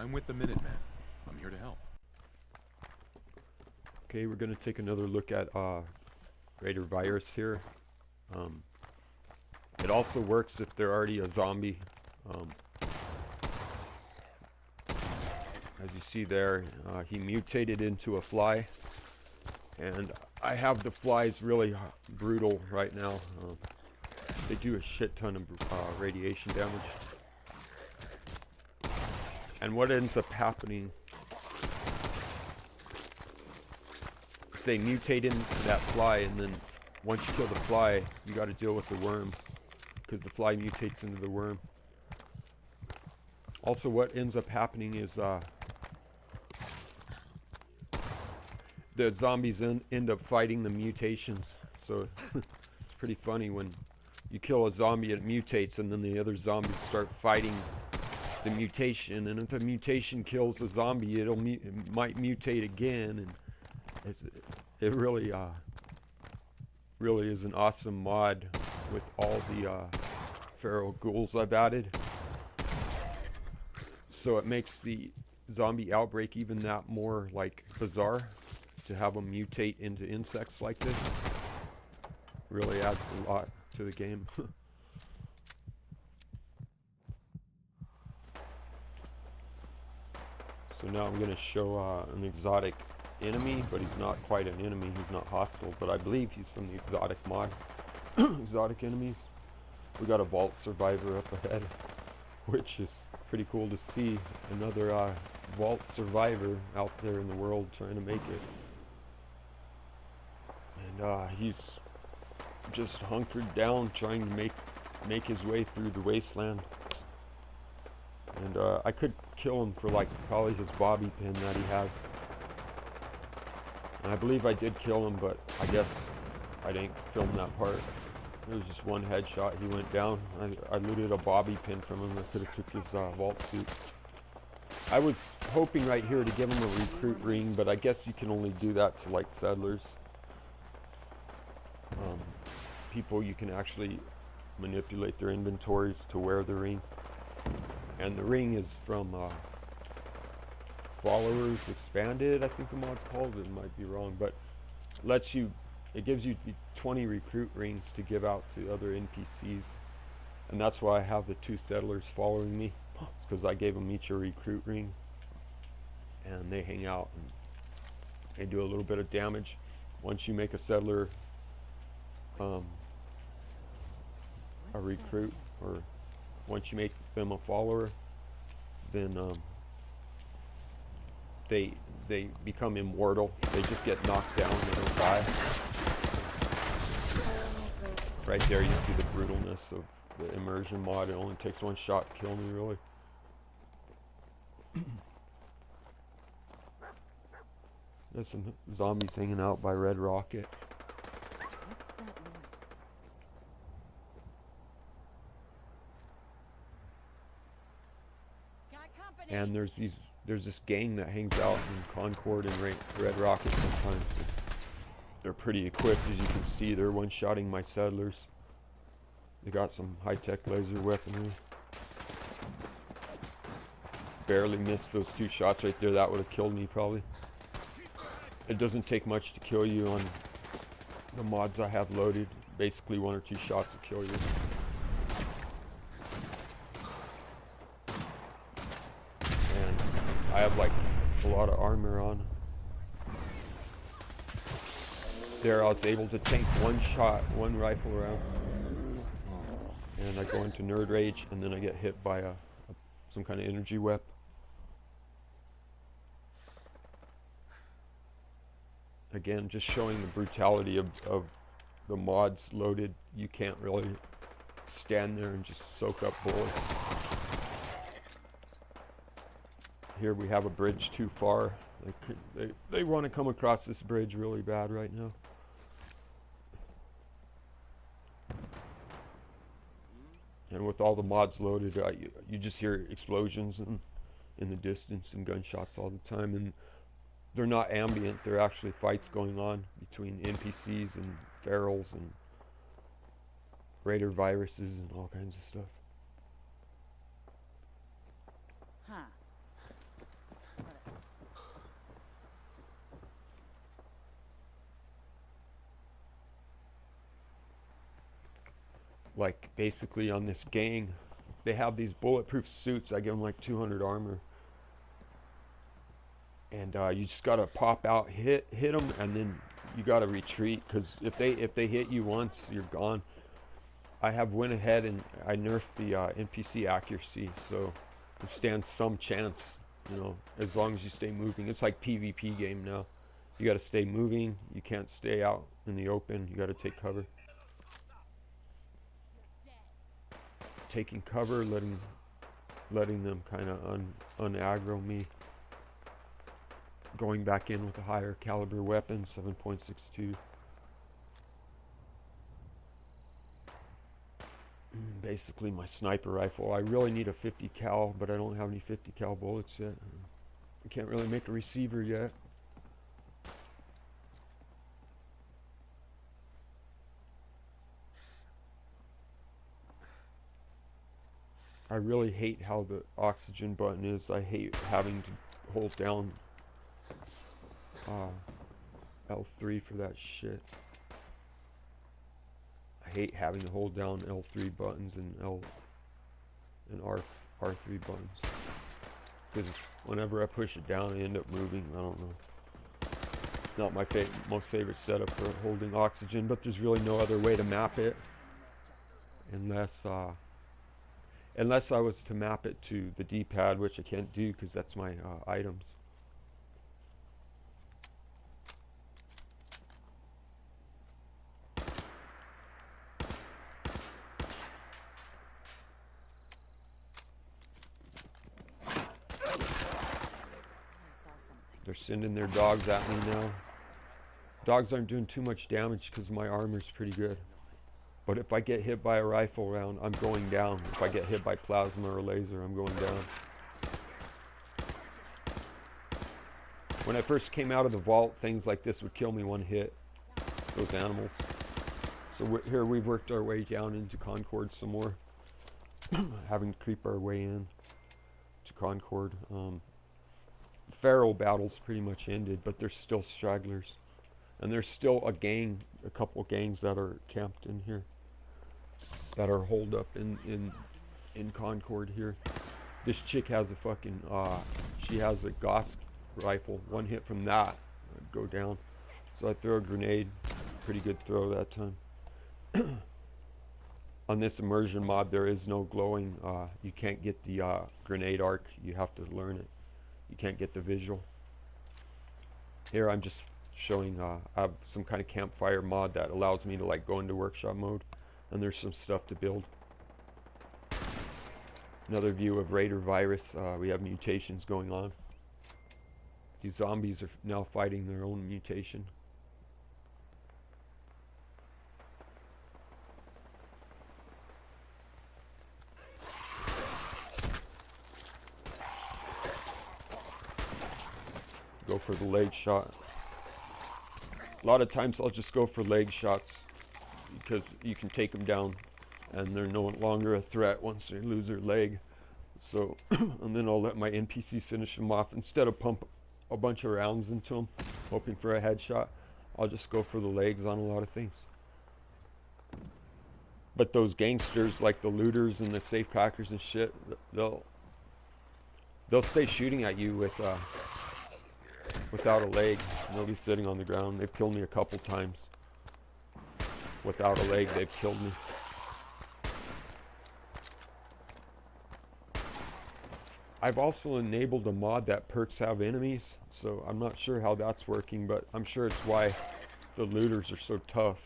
I'm with the Minutemen. I'm here to help. Okay, we're going to take another look at RAIDER virus here. It also works if they're already a zombie. As you see there, he mutated into a fly, and I have the flies really brutal right now. They do a shit ton of radiation damage. And what ends up happening, they mutate into that fly, and then once you kill the fly, you got to deal with the worm, because the fly mutates into the worm. Also, what ends up happening is the zombies end up fighting the mutations. So it's pretty funny when you kill a zombie, it mutates, and then the other zombies start fighting the mutation. And if the mutation kills a zombie, it might mutate again, and it really really is an awesome mod with all the feral ghouls I've added. So it makes the zombie outbreak even that more like bizarre, to have them mutate into insects like this. Really adds a lot to the game. So now I'm going to show an exotic enemy, but he's not quite an enemy, he's not hostile, but I believe he's from the exotic mod. Exotic enemies. We got a vault survivor up ahead, which is pretty cool to see. Another vault survivor out there in the world trying to make it. And he's just hunkered down trying to make his way through the wasteland. And I could kill him for like probably his bobby pin that he has. And I believe I did kill him, but I guess I didn't film that part. It was just one headshot, he went down. I looted a bobby pin from him. I could have took his vault suit. I was hoping right here to give him a recruit ring, but I guess you can only do that to like settlers. People, you can actually manipulate their inventories to wear the ring. And the ring is from Followers Expanded, I think the mod's called. It might be wrong, but it gives you 20 recruit rings to give out to other NPCs. And that's why I have the 2 settlers following me. It's because I gave them each a recruit ring. And they hang out and they do a little bit of damage. Once you make a settler a recruit, or once you make them a follower, then they become immortal. They just get knocked down, they don't die. Right there you see the brutalness of the immersion mod. It only takes 1 shot to kill me, really. There's some zombies hanging out by Red Rocket. And there's this gang that hangs out in Concord and Red Rocket sometimes. They're pretty equipped, as you can see. They're one-shotting my settlers. They got some high-tech laser weaponry. Barely missed those 2 shots right there. That would have killed me probably. It doesn't take much to kill you on the mods I have loaded. Basically 1 or 2 shots to kill you. I have like a lot of armor on. There I was able to tank 1 shot, 1 rifle round. And I go into nerd rage, and then I get hit by some kind of energy weapon. Again, just showing the brutality of the mods loaded. You can't really stand there and just soak up bullets. Here we have a bridge too far. They want to come across this bridge really bad right now. And with all the mods loaded, you just hear explosions in the distance and gunshots all the time. And they're not ambient, they're actually fights going on between NPCs and ferals and RAIDER viruses and all kinds of stuff. Huh. like basically on this gang, they have these bulletproof suits. I give them like 200 armor, and you just gotta pop out, hit them, and then you gotta retreat, because if they hit you once, you're gone. I have went ahead and I nerfed the NPC accuracy, so it stands some chance, you know, as long as you stay moving. It's like PvP game now. You gotta stay moving. You can't stay out in the open. You gotta take cover. Taking cover, letting them kind of un-aggro me. Going back in with a higher caliber weapon, 7.62. Basically my sniper rifle. I really need a 50 cal, but I don't have any 50 cal bullets yet. I can't really make a receiver yet. I really hate how the oxygen button is. I hate having to hold down L3 for that shit. I hate having to hold down L3 buttons and R3 buttons, because whenever I push it down I end up moving. I don't know. It's not my most favorite setup for holding oxygen, but there's really no other way to map it unless I was to map it to the D-pad, which I can't do because that's my items. They're sending their dogs at me now. Dogs aren't doing too much damage because my armor's pretty good. But if I get hit by a rifle round, I'm going down. If I get hit by plasma or laser, I'm going down. When I first came out of the vault, things like this would kill me one hit. Those animals. So here we've worked our way down into Concord some more. Having to creep our way in to Concord. Feral battles pretty much ended, but there's still stragglers. And there's still a couple gangs that are camped in here, that are holed up in Concord here. This chick has a fucking, she has a Gauss rifle. One hit from that, I'd go down. So I throw a grenade. Pretty good throw that time. On this immersion mod, there is no glowing. You can't get the grenade arc. You have to learn it. You can't get the visual. Here I'm just showing, I have some kind of campfire mod that allows me to like go into workshop mode, and there's some stuff to build. Another view of Raider virus. We have mutations going on. These zombies are now fighting their own mutation. Go for the leg shot. A lot of times I'll just go for leg shots because you can take them down and they're no longer a threat once they lose their leg. So, and then I'll let my NPCs finish them off. Instead of pump a bunch of rounds into them, hoping for a headshot, I'll just go for the legs on a lot of things. But those gangsters, like the looters and the safe packers and shit, they'll stay shooting at you with without a leg. They'll be sitting on the ground. They've killed me a couple times. Without a leg, they've killed me. I've also enabled a mod that perks have enemies, so I'm not sure how that's working, but I'm sure it's why the looters are so tough.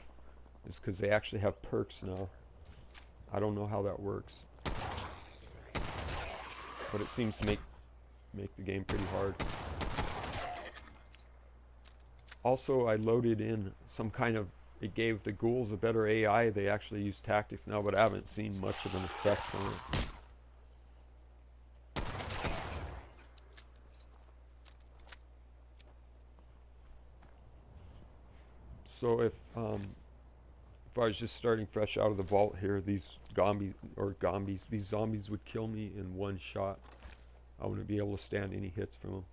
It's because they actually have perks now. I don't know how that works, but it seems to make the game pretty hard. Also, I loaded in some kind of, it gave the ghouls a better AI. They actually use tactics now, but I haven't seen much of an effect on it. So if I was just starting fresh out of the vault here, these these zombies would kill me in one shot. I wouldn't be able to stand any hits from them.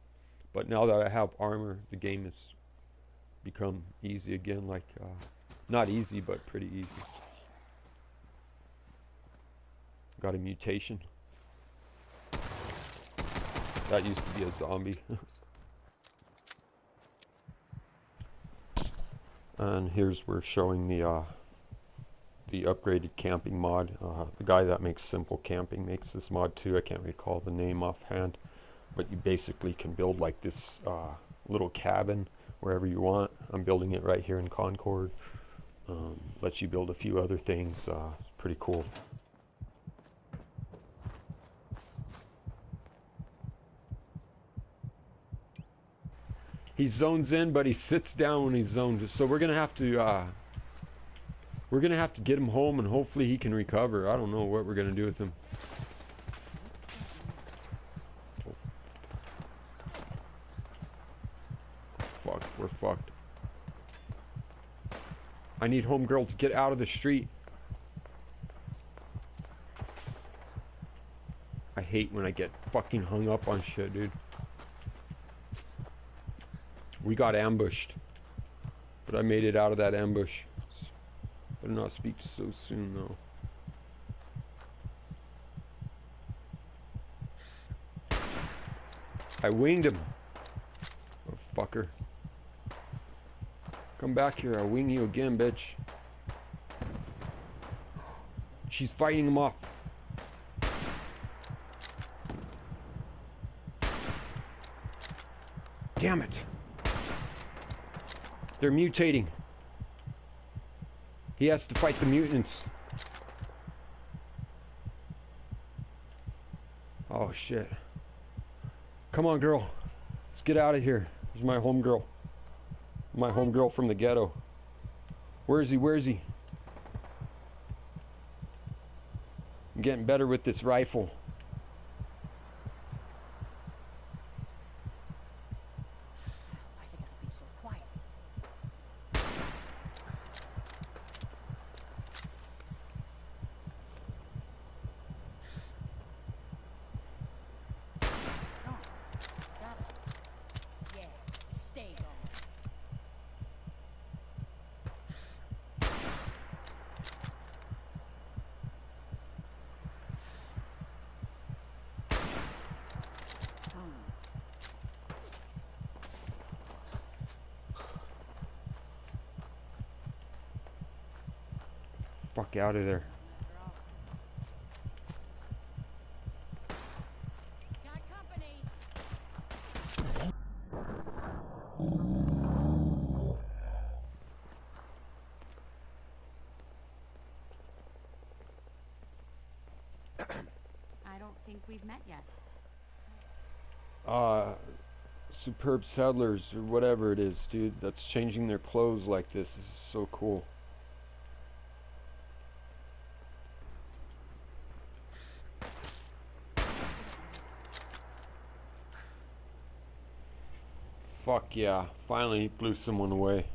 But now that I have armor, the game has become easy again. Like, not easy, but pretty easy. got a mutation. That used to be a zombie. And here's we're showing the upgraded camping mod. The guy that makes Simple Camping makes this mod too. I can't recall the name offhand, but you basically can build like this little cabin wherever you want. I'm building it right here in Concord. Lets you build a few other things. It's pretty cool. He zones in, but he sits down when he's zoned. So we're gonna have to get him home, and hopefully he can recover. I don't know what we're gonna do with him. Oh. Fuck, we're fucked. I need homegirl to get out of the street. I hate when I get fucking hung up on shit, dude. We got ambushed, but I made it out of that ambush. Better not speak so soon, though. I winged him. Oh, fucker. Come back here, I'll wing you again, bitch. She's fighting him off. Damn it. They're mutating. He has to fight the mutants. Oh shit. Come on, girl. Let's get out of here. Here's my homegirl. My homegirl from the ghetto. Where is he? Where is he? I'm getting better with this rifle. Why's it gotta be so quiet? Got it. Yeah, stay gone. Fuck out of there. Got company. I don't think we've met yet. Superb settlers or whatever it is, dude, that's changing their clothes like this. This is so cool. Fuck yeah, finally blew someone away.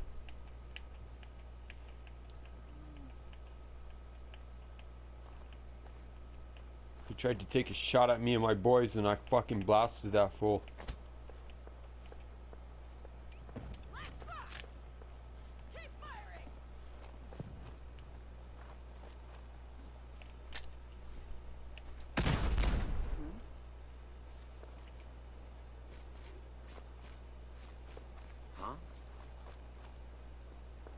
He tried to take a shot at me and my boys and I fucking blasted that fool. Keep firing. Huh?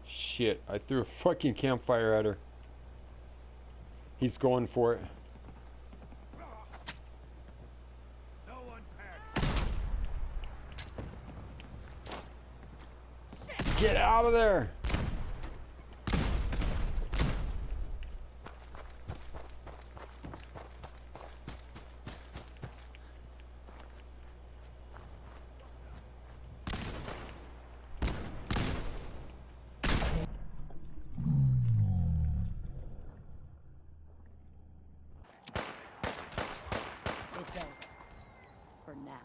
Shit, I threw a fucking campfire at her. He's going for it. No one panic. Get out of there! It's over. For now.